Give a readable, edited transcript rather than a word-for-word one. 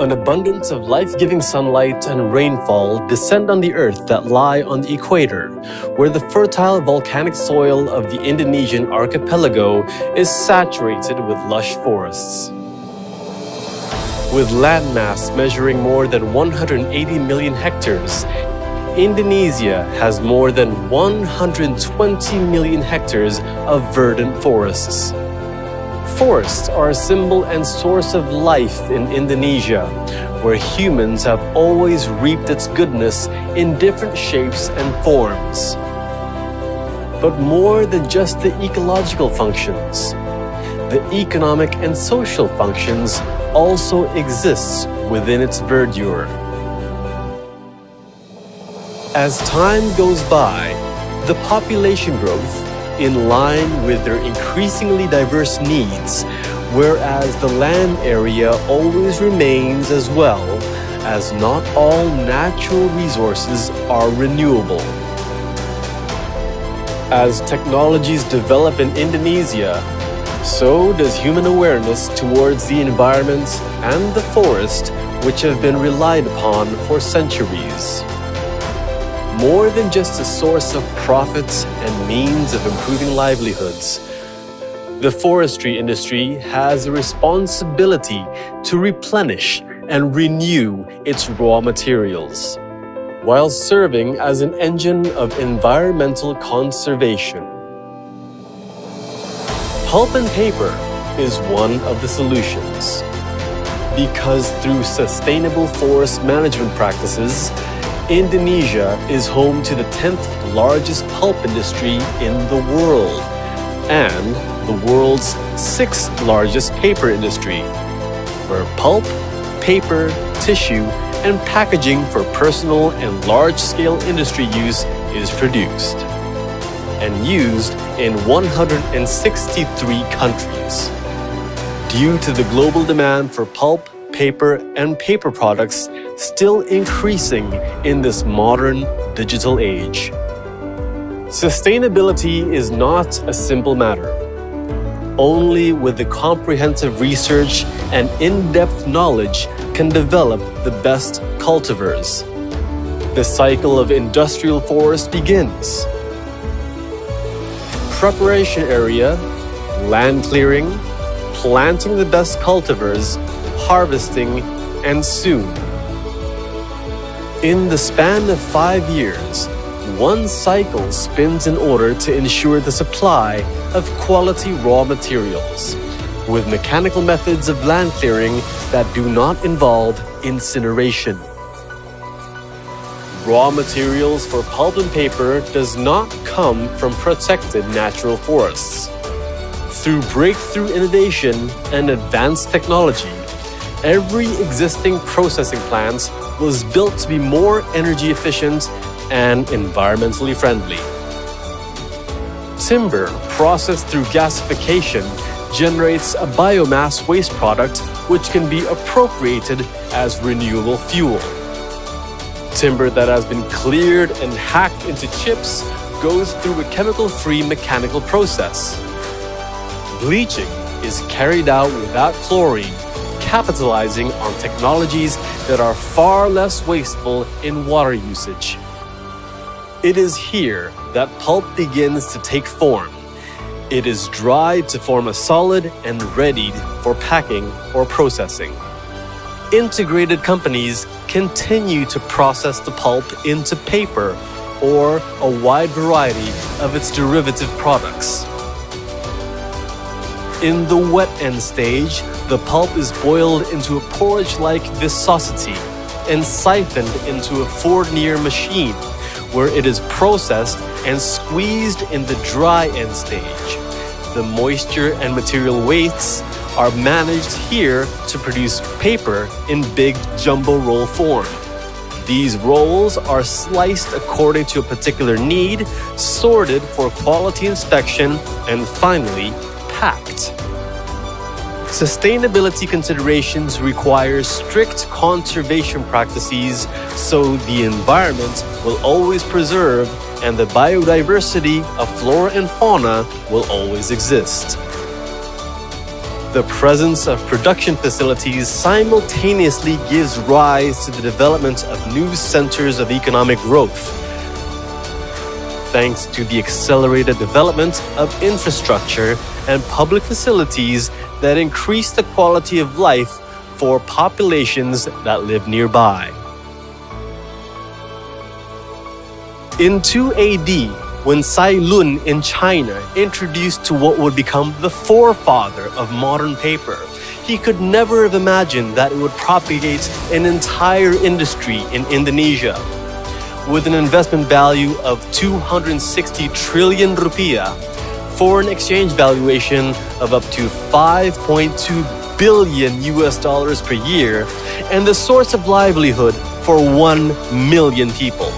An abundance of life-giving sunlight and rainfall descend on the earth that lie on the equator, where the fertile volcanic soil of the Indonesian archipelago is saturated with lush forests. With landmass measuring more than 180 million hectares, Indonesia has more than 120 million hectares of verdant forests. Forests are a symbol and source of life in Indonesia, where humans have always reaped its goodness in different shapes and forms. But more than just the ecological functions, the economic and social functions also exists within its verdure. As time goes by, the population growth, in line with their increasingly diverse needs, whereas the land area always remains as well, as not all natural resources are renewable. As technologies develop in Indonesia, so does human awareness towards the environment and the forest, which have been relied upon for centuries. More than just a source of profits and means of improving livelihoods, the forestry industry has a responsibility to replenish and renew its raw materials, while serving as an engine of environmental conservation. Pulp and paper is one of the solutions, because through sustainable forest management practices, Indonesia is home to the 10th largest pulp industry in the world and the world's 6th largest paper industry, where pulp, paper, tissue, and packaging for personal and large-scale industry use is produced and used in 163 countries. Due to the global demand for pulp, paper, and paper products still increasing in this modern digital age. Sustainability is not a simple matter. Only with the comprehensive research and in-depth knowledge can develop the best cultivars. The cycle of industrial forest begins. Preparation area, land clearing, planting the best cultivars, harvesting, and soon. In the span of 5 years, one cycle spins in order to ensure the supply of quality raw materials, with mechanical methods of land clearing that do not involve incineration. Raw materials for pulp and paper does not come from protected natural forests. Through breakthrough innovation and advanced technology, every existing processing plant was built to be more energy efficient and environmentally friendly. Timber processed through gasification generates a biomass waste product which can be appropriated as renewable fuel. Timber that has been cleared and hacked into chips goes through a chemical-free mechanical process. Bleaching is carried out without chlorine, capitalizing on technologies that are far less wasteful in water usage. It is here that pulp begins to take form. It is dried to form a solid and readied for packing or processing. Integrated companies continue to process the pulp into paper or a wide variety of its derivative products. In the wet end stage, the pulp is boiled into a porridge-like viscosity and siphoned into a Fournier machine, where it is processed and squeezed in the dry end stage. The moisture and material wastes are managed here to produce paper in big jumbo roll form. These rolls are sliced according to a particular need, sorted for quality inspection, and finally packed. Sustainability considerations require strict conservation practices so the environment will always preserve and the biodiversity of flora and fauna will always exist. The presence of production facilities simultaneously gives rise to the development of new centers of economic growth. Thanks to the accelerated development of infrastructure and public facilities that increase the quality of life for populations that live nearby. In 2 AD, when Sai Lun in China introduced to what would become the forefather of modern paper, he could never have imagined that it would propagate an entire industry in Indonesia. With an investment value of 260 trillion rupiah, foreign exchange valuation of up to 5.2 billion US dollars per year, and the source of livelihood for 1 million people.